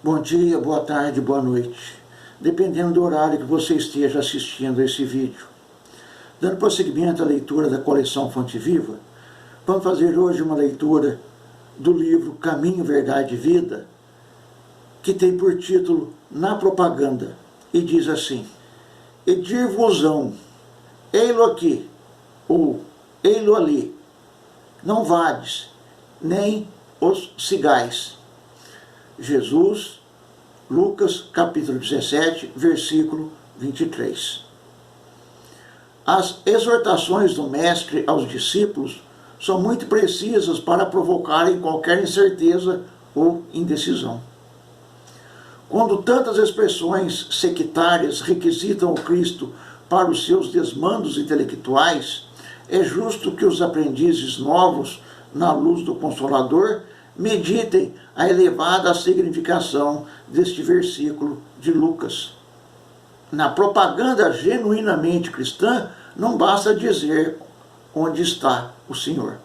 Bom dia, boa tarde, boa noite, dependendo do horário que você esteja assistindo esse vídeo. Dando prosseguimento à leitura da coleção Fonte Viva, vamos fazer hoje uma leitura do livro Caminho, Verdade e Vida, que tem por título Na Propaganda, e diz assim: E dir-vos-ão, ei-lo aqui, ou ei-lo ali, não vades, nem os sigais. Jesus, Lucas, capítulo 17, versículo 23. As exortações do Mestre aos discípulos são muito precisas para provocarem qualquer incerteza ou indecisão. Quando tantas expressões sectárias requisitam o Cristo para os seus desmandos intelectuais, é justo que os aprendizes novos, na luz do Consolador, meditem a elevada significação deste versículo de Lucas. Na propaganda genuinamente cristã, não basta dizer onde está o Senhor.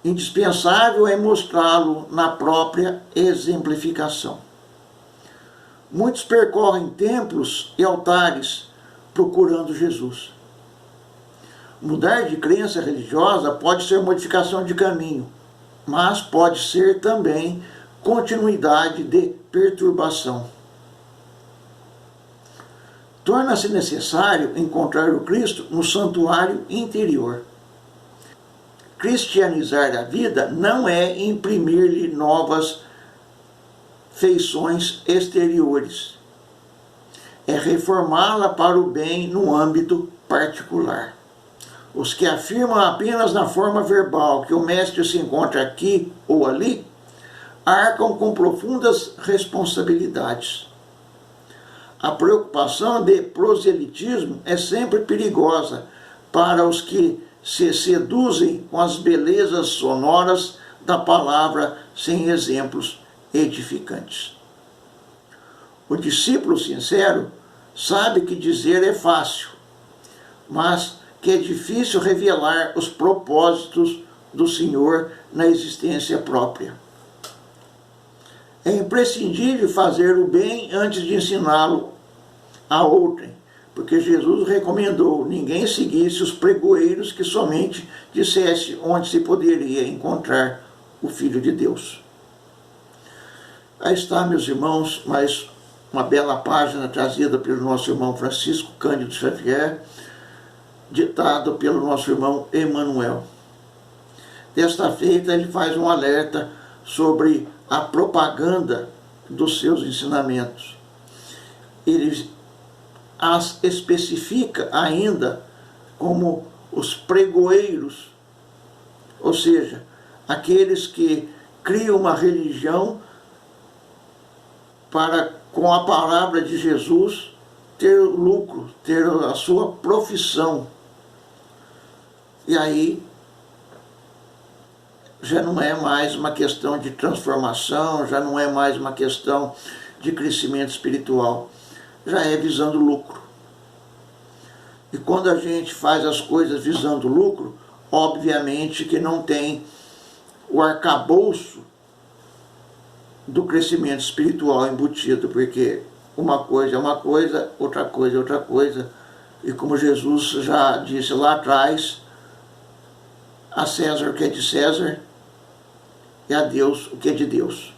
Indispensável é mostrá-lo na própria exemplificação. Muitos percorrem templos e altares procurando Jesus. Mudar de crença religiosa pode ser modificação de caminho, mas pode ser também continuidade de perturbação. Torna-se necessário encontrar o Cristo no santuário interior. Cristianizar a vida não é imprimir-lhe novas feições exteriores. É reformá-la para o bem no âmbito particular. Os que afirmam apenas na forma verbal que o Mestre se encontra aqui ou ali, arcam com profundas responsabilidades. A preocupação de proselitismo é sempre perigosa para os que se seduzem com as belezas sonoras da palavra sem exemplos edificantes. O discípulo sincero sabe que dizer é fácil, mas que é difícil revelar os propósitos do Senhor na existência própria. É imprescindível fazer o bem antes de ensiná-lo a outrem, porque Jesus recomendou ninguém seguisse os pregoeiros que somente dissesse onde se poderia encontrar o Filho de Deus. Aí está, meus irmãos, mais uma bela página trazida pelo nosso irmão Francisco Cândido Xavier, ditado pelo nosso irmão Emanuel. Desta feita, ele faz um alerta sobre a propaganda dos seus ensinamentos. Ele as especifica ainda como os pregoeiros, ou seja, aqueles que criam uma religião para, com a palavra de Jesus, ter lucro, ter a sua profissão. E aí já não é mais uma questão de transformação, já não é mais uma questão de crescimento espiritual, já é visando lucro. E quando a gente faz as coisas visando lucro, obviamente que não tem o arcabouço do crescimento espiritual embutido, porque uma coisa é uma coisa, outra coisa é outra coisa. E como Jesus já disse lá atrás, a César o que é de César e a Deus o que é de Deus.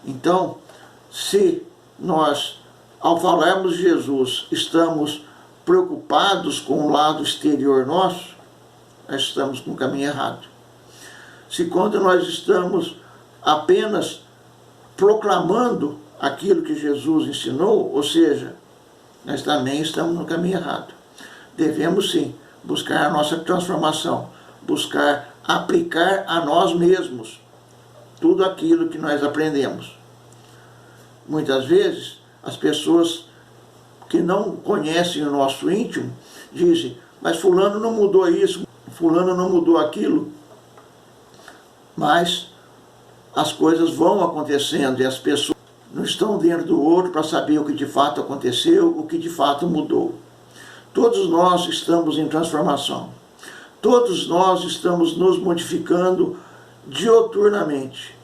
Então, se nós, ao falarmos de Jesus, estamos preocupados com o lado exterior nosso, nós estamos no caminho errado. Se quando nós estamos apenas proclamando aquilo que Jesus ensinou, ou seja, nós também estamos no caminho errado. Devemos sim buscar a nossa transformação, buscar aplicar a nós mesmos tudo aquilo que nós aprendemos. Muitas vezes as pessoas que não conhecem o nosso íntimo dizem: mas fulano não mudou isso, fulano não mudou aquilo. Mas as coisas vão acontecendo e as pessoas não estão dentro do outro para saber o que de fato aconteceu, o que de fato mudou. Todos nós estamos em transformação. Todos nós estamos nos modificando dioturnamente.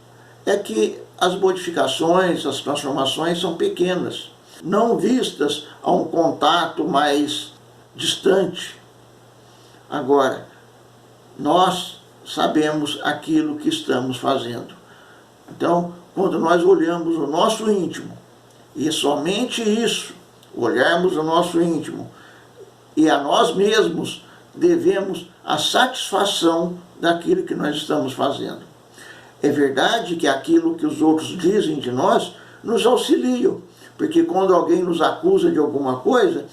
É que as modificações, as transformações são pequenas, não vistas a um contato mais distante. Agora, nós sabemos aquilo que estamos fazendo. Então, quando nós olhamos o nosso íntimo, e somente isso, olharmos o nosso íntimo, e a nós mesmos devemos a satisfação daquilo que nós estamos fazendo. É verdade que aquilo que os outros dizem de nós nos auxiliam, porque quando alguém nos acusa de alguma coisa,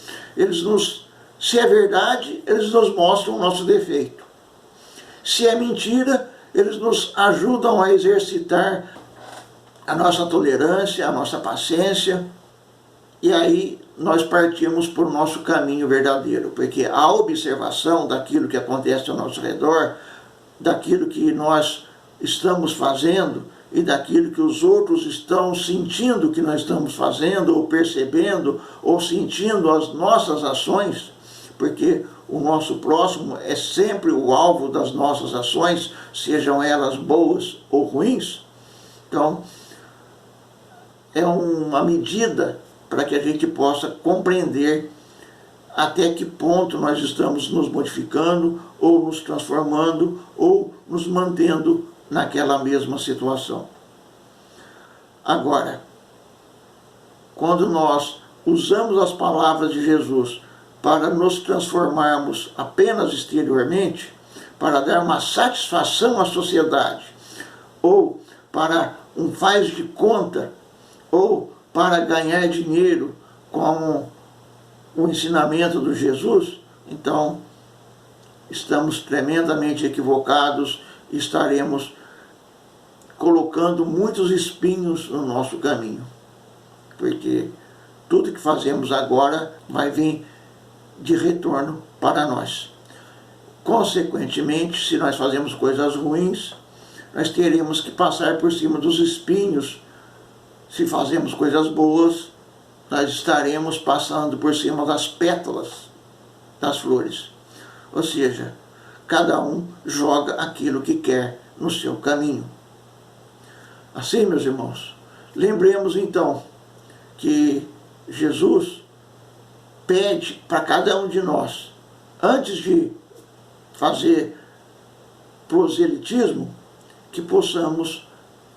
se é verdade, eles nos mostram o nosso defeito. Se é mentira, eles nos ajudam a exercitar a nossa tolerância, a nossa paciência, e aí nós partimos para o nosso caminho verdadeiro, porque a observação daquilo que acontece ao nosso redor, daquilo que nós estamos fazendo e daquilo que os outros estão sentindo que nós estamos fazendo, ou percebendo, ou sentindo as nossas ações, porque o nosso próximo é sempre o alvo das nossas ações, sejam elas boas ou ruins. Então, é uma medida para que a gente possa compreender até que ponto nós estamos nos modificando, ou nos transformando, ou nos mantendo naquela mesma situação. Agora, quando nós usamos as palavras de Jesus para nos transformarmos apenas exteriormente, para dar uma satisfação à sociedade, ou para um faz de conta, ou para ganhar dinheiro com o ensinamento do Jesus, então estamos tremendamente equivocados e estaremos colocando muitos espinhos no nosso caminho, porque tudo que fazemos agora vai vir de retorno para nós. Consequentemente, se nós fazemos coisas ruins, nós teremos que passar por cima dos espinhos. Se fazemos coisas boas, nós estaremos passando por cima das pétalas das flores. Ou seja, cada um joga aquilo que quer no seu caminho. Assim, meus irmãos, lembremos então que Jesus pede para cada um de nós, antes de fazer proselitismo, que possamos,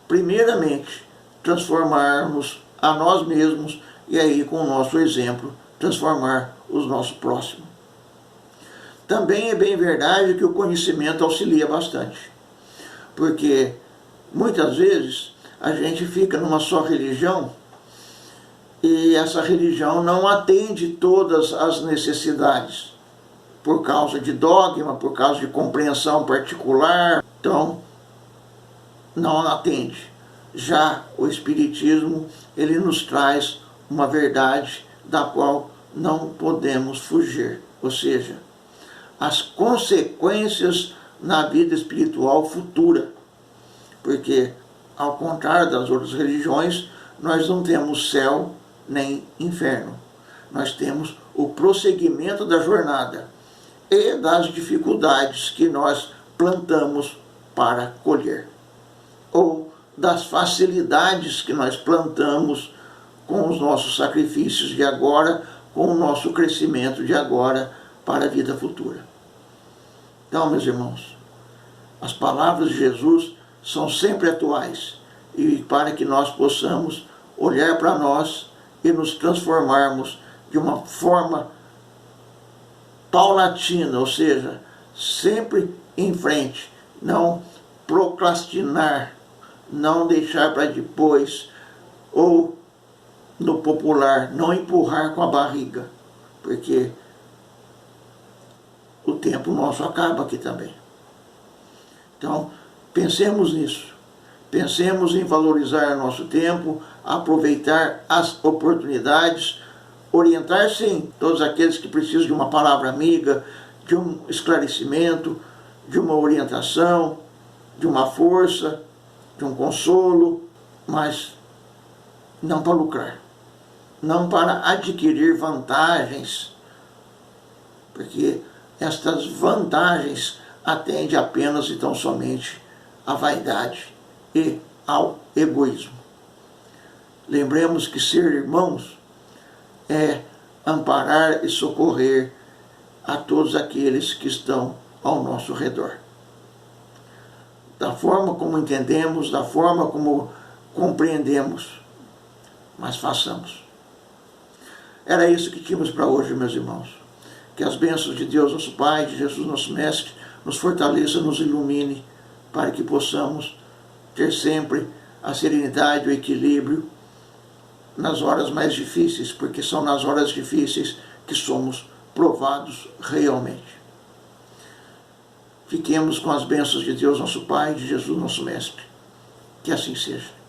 primeiramente, transformarmos a nós mesmos e aí, com o nosso exemplo, transformar os nossos próximos. Também é bem verdade que o conhecimento auxilia bastante, porque muitas vezes a gente fica numa só religião e essa religião não atende todas as necessidades, por causa de dogma, por causa de compreensão particular, então não atende. Já o Espiritismo, ele nos traz uma verdade da qual não podemos fugir, ou seja, as consequências na vida espiritual futura, porque, ao contrário das outras religiões, nós não temos céu nem inferno. Nós temos o prosseguimento da jornada e das dificuldades que nós plantamos para colher, ou das facilidades que nós plantamos com os nossos sacrifícios de agora, com o nosso crescimento de agora para a vida futura. Então, meus irmãos, as palavras de Jesus são sempre atuais, e para que nós possamos olhar para nós e nos transformarmos de uma forma paulatina, ou seja, sempre em frente, não procrastinar, não deixar para depois, ou no popular, não empurrar com a barriga, porque o tempo nosso acaba aqui também. Então, pensemos nisso. Pensemos em valorizar nosso tempo, aproveitar as oportunidades, orientar, sim, todos aqueles que precisam de uma palavra amiga, de um esclarecimento, de uma orientação, de uma força, de um consolo, mas não para lucrar, não para adquirir vantagens, porque estas vantagens atendem apenas e tão somente à vaidade e ao egoísmo. Lembremos que ser irmãos é amparar e socorrer a todos aqueles que estão ao nosso redor. Da forma como entendemos, da forma como compreendemos, mas façamos. Era isso que tínhamos para hoje, meus irmãos. Que as bênçãos de Deus, nosso Pai, de Jesus, nosso Mestre, nos fortaleça, nos ilumine, para que possamos ter sempre a serenidade, o equilíbrio nas horas mais difíceis, porque são nas horas difíceis que somos provados realmente. Fiquemos com as bênçãos de Deus, nosso Pai, de Jesus, nosso Mestre. Que assim seja.